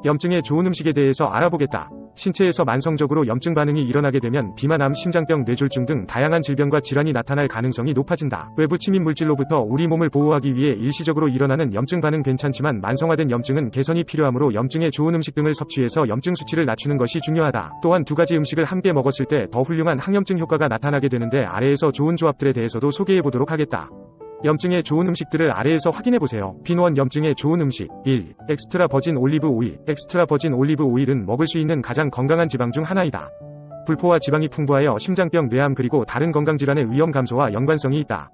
염증에 좋은 음식에 대해서 알아보겠다. 신체에서 만성적으로 염증 반응이 일어나게 되면 비만암, 심장병, 뇌졸중 등 다양한 질병과 질환이 나타날 가능성이 높아진다. 외부 침입 물질로부터 우리 몸을 보호하기 위해 일시적으로 일어나는 염증 반응 괜찮지만 만성화된 염증은 개선이 필요하므로 염증에 좋은 음식 등을 섭취해서 염증 수치를 낮추는 것이 중요하다. 또한 두 가지 음식을 함께 먹었을 때 더 훌륭한 항염증 효과가 나타나게 되는데 아래에서 좋은 조합들에 대해서도 소개해보도록 하겠다. 염증에 좋은 음식들을 아래에서 확인해보세요. 빈원 염증에 좋은 음식 1. 엑스트라 버진 올리브 오일. 엑스트라 버진 올리브 오일은 먹을 수 있는 가장 건강한 지방 중 하나이다. 불포화 지방이 풍부하여 심장병, 뇌암 그리고 다른 건강질환의 위험 감소와 연관성이 있다.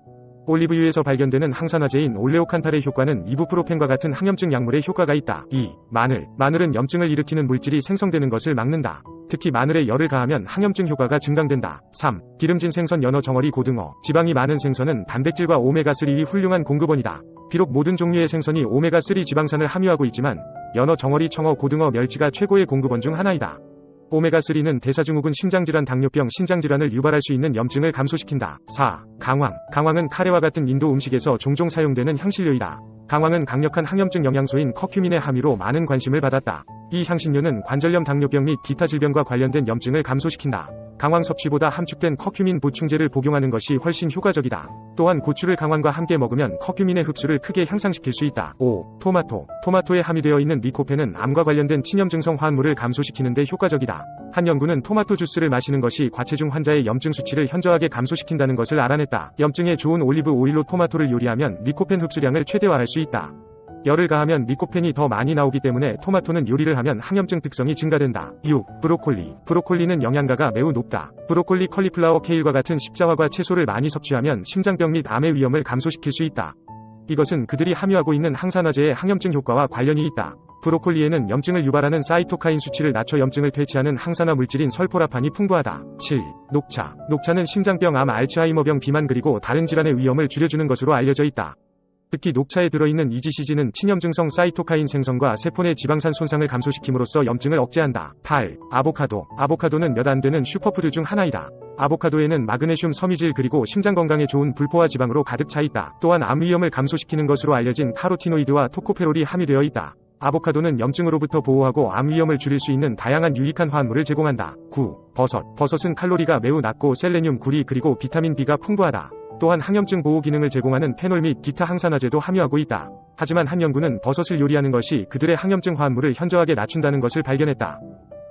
올리브유에서 발견되는 항산화제인 올레오칸탈의 효과는 이부프로펜과 같은 항염증 약물의 효과가 있다. 2. 마늘. 마늘은 염증을 일으키는 물질이 생성되는 것을 막는다. 특히 마늘에 열을 가하면 항염증 효과가 증강된다. 3. 기름진 생선, 연어, 정어리, 고등어. 지방이 많은 생선은 단백질과 오메가3의 훌륭한 공급원이다. 비록 모든 종류의 생선이 오메가3 지방산을 함유하고 있지만 연어, 정어리, 청어, 고등어, 멸치가 최고의 공급원 중 하나이다. 오메가3는 대사증후군, 심장질환, 당뇨병, 신장질환을 유발할 수 있는 염증을 감소시킨다. 4. 강황. 강황은 카레와 같은 인도 음식에서 종종 사용되는 향신료이다. 강황은 강력한 항염증 영양소인 커큐민의 함유로 많은 관심을 받았다. 이 향신료는 관절염, 당뇨병 및 기타 질병과 관련된 염증을 감소시킨다. 강황 섭취보다 함축된 커큐민 보충제를 복용하는 것이 훨씬 효과적이다. 또한 고추를 강황과 함께 먹으면 커큐민의 흡수를 크게 향상시킬 수 있다. 5. 토마토. 토마토에 함유되어 있는 리코펜은 암과 관련된 친염증성 화합물을 감소시키는 데 효과적이다. 한 연구는 토마토 주스를 마시는 것이 과체중 환자의 염증 수치를 현저하게 감소시킨다는 것을 알아냈다. 염증에 좋은 올리브 오일로 토마토를 요리하면 리코펜 흡수량을 최대화할 수 있다. 열을 가하면 리코펜이 더 많이 나오기 때문에 토마토는 요리를 하면 항염증 특성이 증가된다. 6. 브로콜리. 브로콜리는 영양가가 매우 높다. 브로콜리, 컬리플라워, 케일과 같은 십자화과 채소를 많이 섭취하면 심장병 및 암의 위험을 감소시킬 수 있다. 이것은 그들이 함유하고 있는 항산화제의 항염증 효과와 관련이 있다. 브로콜리에는 염증을 유발하는 사이토카인 수치를 낮춰 염증을 퇴치하는 항산화 물질인 설포라판이 풍부하다. 7. 녹차. 녹차는 심장병, 암, 알츠하이머병, 비만 그리고 다른 질환의 위험을 줄여주는 것으로 알려져 있다. 특히 녹차에 들어있는 EGCG는 친염증성 사이토카인 생성과 세포 내 지방산 손상을 감소시킴으로써 염증을 억제한다. 8. 아보카도. 아보카도는 몇 안 되는 슈퍼푸드 중 하나이다. 아보카도에는 마그네슘, 섬유질 그리고 심장 건강에 좋은 불포화 지방으로 가득 차 있다. 또한 암 위험을 감소시키는 것으로 알려진 카로티노이드와 토코페롤이 함유되어 있다. 아보카도는 염증으로부터 보호하고 암 위험을 줄일 수 있는 다양한 유익한 화합물을 제공한다. 9. 버섯. 버섯은 칼로리가 매우 낮고 셀레늄, 구리 그리고 비타민 B가 풍부하다. 또한 항염증 보호 기능을 제공하는 페놀 및 기타 항산화제도 함유하고 있다. 하지만 한 연구는 버섯을 요리하는 것이 그들의 항염증 화합물을 현저하게 낮춘다는 것을 발견했다.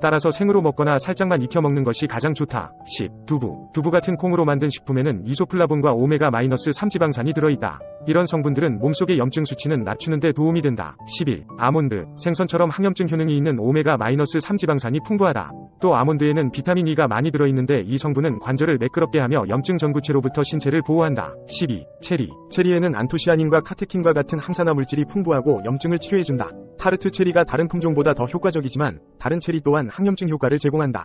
따라서 생으로 먹거나 살짝만 익혀 먹는 것이 가장 좋다. 10. 두부. 두부 같은 콩으로 만든 식품에는 이소플라본과 오메가-3 지방산이 들어있다. 이런 성분들은 몸속의 염증 수치는 낮추는 데 도움이 된다. 11. 아몬드. 생선처럼 항염증 효능이 있는 오메가-3 지방산이 풍부하다. 또 아몬드에는 비타민 E가 많이 들어있는데 이 성분은 관절을 매끄럽게 하며 염증 전구체로부터 신체를 보호한다. 12. 체리. 체리에는 안토시아닌과 카테킨과 같은 항산화 물질이 풍부하고 염증을 치료해준다. 타르트 체리가 다른 품종보다 더 효과적이지만 다른 체리 또한 항염증 효과를 제공한다.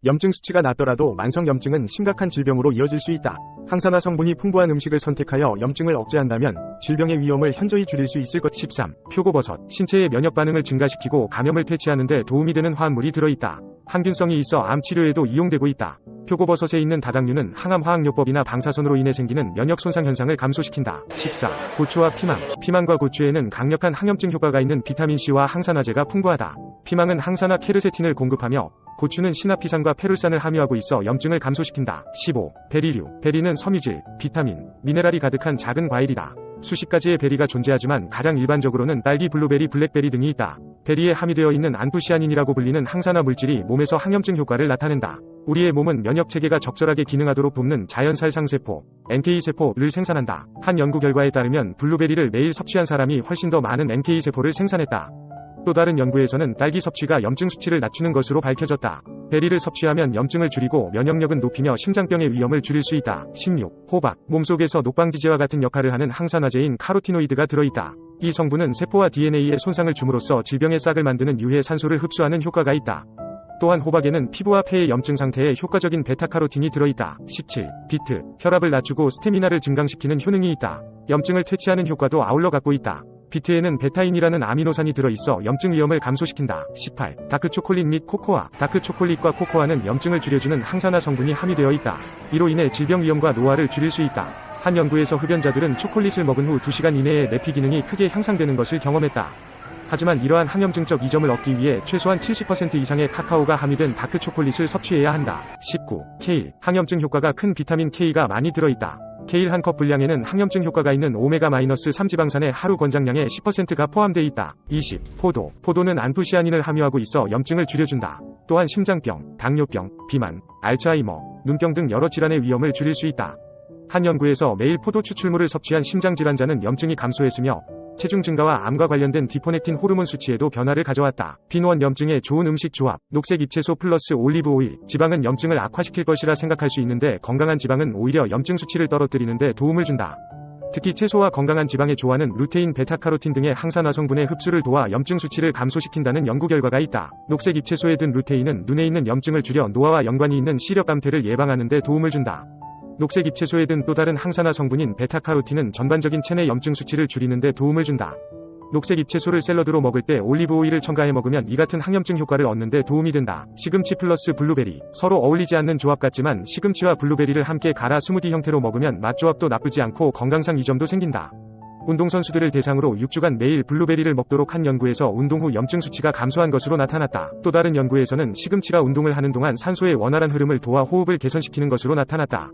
염증 수치가 낮더라도 만성 염증은 심각한 질병으로 이어질 수 있다. 항산화 성분이 풍부한 음식을 선택하여 염증을 억제한다면 질병의 위험을 현저히 줄일 수 있을 것. 13. 표고버섯. 신체의 면역 반응을 증가시키고 감염을 퇴치하는 데 도움이 되는 화합물이 들어있다. 항균성이 있어 암 치료에도 이용되고 있다. 표고버섯에 있는 다당류는 항암 화학요법이나 방사선으로 인해 생기는 면역 손상 현상을 감소시킨다. 14. 고추와 피망. 피망과 고추에는 강력한 항염증 효과가 있는 비타민C와 항산화제가 풍부하다. 피망은 항산화 케르세틴을 공급하며 고추는 시나피산과 페룰산을 함유하고 있어 염증을 감소시킨다. 15. 베리류. 베리는 섬유질, 비타민, 미네랄이 가득한 작은 과일이다. 수십 가지의 베리가 존재하지만 가장 일반적으로는 딸기, 블루베리, 블랙베리 등이 있다. 베리에 함유되어 있는 안토시아닌이라고 불리는 항산화 물질이 몸에서 항염증 효과를 나타낸다. 우리의 몸은 면역체계가 적절하게 기능하도록 돕는 자연살상세포, NK세포를 생산한다. 한 연구 결과에 따르면 블루베리를 매일 섭취한 사람이 훨씬 더 많은 NK세포를 생산했다. 또 다른 연구에서는 딸기 섭취가 염증 수치를 낮추는 것으로 밝혀졌다. 베리를 섭취하면 염증을 줄이고 면역력은 높이며 심장병의 위험을 줄일 수 있다. 16. 호박. 몸속에서 녹방지제와 같은 역할을 하는 항산화제인 카로티노이드가 들어있다. 이 성분은 세포와 DNA에 손상을 줌으로써 질병의 싹을 만드는 유해 산소를 흡수하는 효과가 있다. 또한 호박에는 피부와 폐의 염증 상태에 효과적인 베타카로틴이 들어있다. 17. 비트. 혈압을 낮추고 스태미나를 증강시키는 효능이 있다. 염증을 퇴치하는 효과도 아울러 갖고 있다. 비트에는 베타인이라는 아미노산이 들어있어 염증 위험을 감소시킨다. 18. 다크초콜릿 및 코코아. 다크초콜릿과 코코아는 염증을 줄여주는 항산화 성분이 함유되어 있다. 이로 인해 질병 위험과 노화를 줄일 수 있다. 한 연구에서 흡연자들은 초콜릿을 먹은 후 2시간 이내에 내피 기능이 크게 향상되는 것을 경험했다. 하지만 이러한 항염증적 이점을 얻기 위해 최소한 70% 이상의 카카오가 함유된 다크 초콜릿을 섭취해야 한다. 19. 케일. 항염증 효과가 큰 비타민 K가 많이 들어있다. 케일 한 컵 분량에는 항염증 효과가 있는 오메가-3 지방산의 하루 권장량의 10%가 포함되어 있다. 20. 포도. 포도는 안토시아닌을 함유하고 있어 염증을 줄여준다. 또한 심장병, 당뇨병, 비만, 알츠하이머, 눈병 등 여러 질환의 위험을 줄일 수 있다. 한 연구에서 매일 포도 추출물을 섭취한 심장질환자는 염증이 감소했으며 체중 증가와 암과 관련된 디포넥틴 호르몬 수치에도 변화를 가져왔다. 비노원 염증에 좋은 음식 조합. 녹색 잎채소 플러스 올리브 오일. 지방은 염증을 악화시킬 것이라 생각할 수 있는데 건강한 지방은 오히려 염증 수치를 떨어뜨리는 데 도움을 준다. 특히 채소와 건강한 지방의 조화는 루테인, 베타카로틴 등의 항산화 성분의 흡수를 도와 염증 수치를 감소시킨다는 연구 결과가 있다. 녹색 잎채소에 든 루테인은 눈에 있는 염증을 줄여 노화와 연관이 있는 시력 감퇴를 예방하는 데 도움을 준다. 녹색 잎채소에 든 또 다른 항산화 성분인 베타카로틴은 전반적인 체내 염증 수치를 줄이는 데 도움을 준다. 녹색 잎채소를 샐러드로 먹을 때 올리브 오일을 첨가해 먹으면 이 같은 항염증 효과를 얻는 데 도움이 된다. 시금치 플러스 블루베리. 서로 어울리지 않는 조합 같지만 시금치와 블루베리를 함께 갈아 스무디 형태로 먹으면 맛조합도 나쁘지 않고 건강상 이점도 생긴다. 운동선수들을 대상으로 6주간 매일 블루베리를 먹도록 한 연구에서 운동 후 염증 수치가 감소한 것으로 나타났다. 또 다른 연구에서는 시금치가 운동을 하는 동안 산소의 원활한 흐름을 도와 호흡을 개선시키는 것으로 나타났다.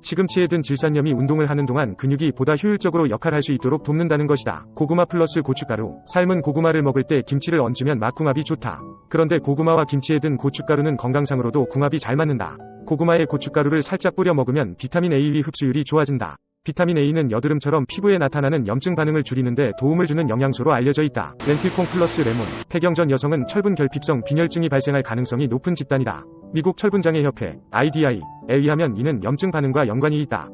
시금치에 든 질산염이 운동을 하는 동안 근육이 보다 효율적으로 역할할 수 있도록 돕는다는 것이다. 고구마 플러스 고춧가루. 삶은 고구마를 먹을 때 김치를 얹으면 맛궁합이 좋다. 그런데 고구마와 김치에 든 고춧가루는 건강상으로도 궁합이 잘 맞는다. 고구마에 고춧가루를 살짝 뿌려 먹으면 비타민 A 흡수율이 좋아진다. 비타민 A는 여드름처럼 피부에 나타나는 염증 반응을 줄이는데 도움을 주는 영양소로 알려져 있다. 렌틸콩 플러스 레몬. 폐경 전 여성은 철분 결핍성 빈혈증이 발생할 가능성이 높은 집단이다. 미국 철분장애협회 IDI에 의하면 이는 염증 반응과 연관이 있다.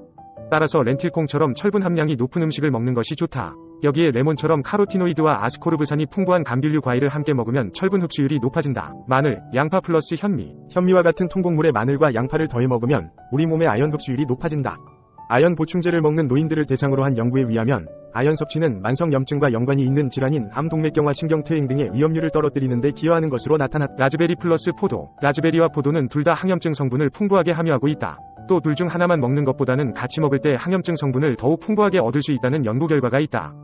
따라서 렌틸콩처럼 철분 함량이 높은 음식을 먹는 것이 좋다. 여기에 레몬처럼 카로티노이드와 아스코르브산이 풍부한 감귤류 과일을 함께 먹으면 철분 흡수율이 높아진다. 마늘, 양파 플러스 현미. 현미와 같은 통곡물에 마늘과 양파를 더해 먹으면 우리 몸의 아연 흡수율이 높아진다. 아연 보충제를 먹는 노인들을 대상으로 한 연구에 의하면 아연 섭취는 만성염증과 연관이 있는 질환인 암, 동맥경화, 신경퇴행 등의 위험률을 떨어뜨리는 데 기여하는 것으로 나타났다. 라즈베리 플러스 포도. 라즈베리와 포도는 둘 다 항염증 성분을 풍부하게 함유하고 있다. 또 둘 중 하나만 먹는 것보다는 같이 먹을 때 항염증 성분을 더욱 풍부하게 얻을 수 있다는 연구 결과가 있다.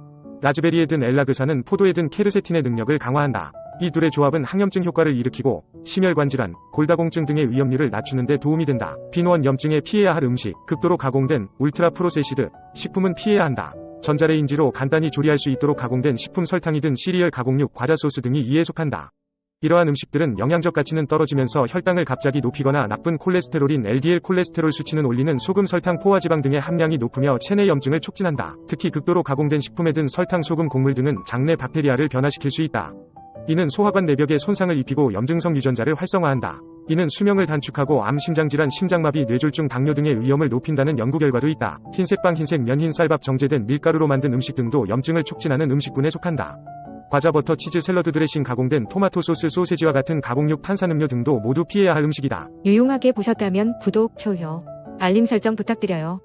라즈베리에 든 엘라그산은 포도에 든 케르세틴의 능력을 강화한다. 이 둘의 조합은 항염증 효과를 일으키고 심혈관 질환, 골다공증 등의 위험률을 낮추는 데 도움이 된다. 비노원 염증에 피해야 할 음식. 극도로 가공된, 울트라 프로세시드 식품은 피해야 한다. 전자레인지로 간단히 조리할 수 있도록 가공된 식품, 설탕이든 시리얼, 가공육, 과자, 소스 등이 이에 속한다. 이러한 음식들은 영양적 가치는 떨어지면서 혈당을 갑자기 높이거나 나쁜 콜레스테롤인 LDL 콜레스테롤 수치는 올리는 소금, 설탕, 포화지방 등의 함량이 높으며 체내 염증을 촉진한다. 특히 극도로 가공된 식품에 든 설탕, 소금, 곡물 등은 장내 박테리아를 변화시킬 수 있다. 이는 소화관 내벽에 손상을 입히고 염증성 유전자를 활성화한다. 이는 수명을 단축하고 암, 심장질환, 심장마비, 뇌졸중, 당뇨 등의 위험을 높인다는 연구 결과도 있다. 흰색빵, 흰색 면, 흰쌀밥, 정제된 밀가루로 만든 음식 등도 염증을 촉진하는 음식군에 속한다. 과자, 버터, 치즈, 샐러드 드레싱, 가공된 토마토 소스, 소세지와 같은 가공육, 탄산음료 등도 모두 피해야 할 음식이다. 유용하게 보셨다면 구독, 좋아요, 알림 설정 부탁드려요.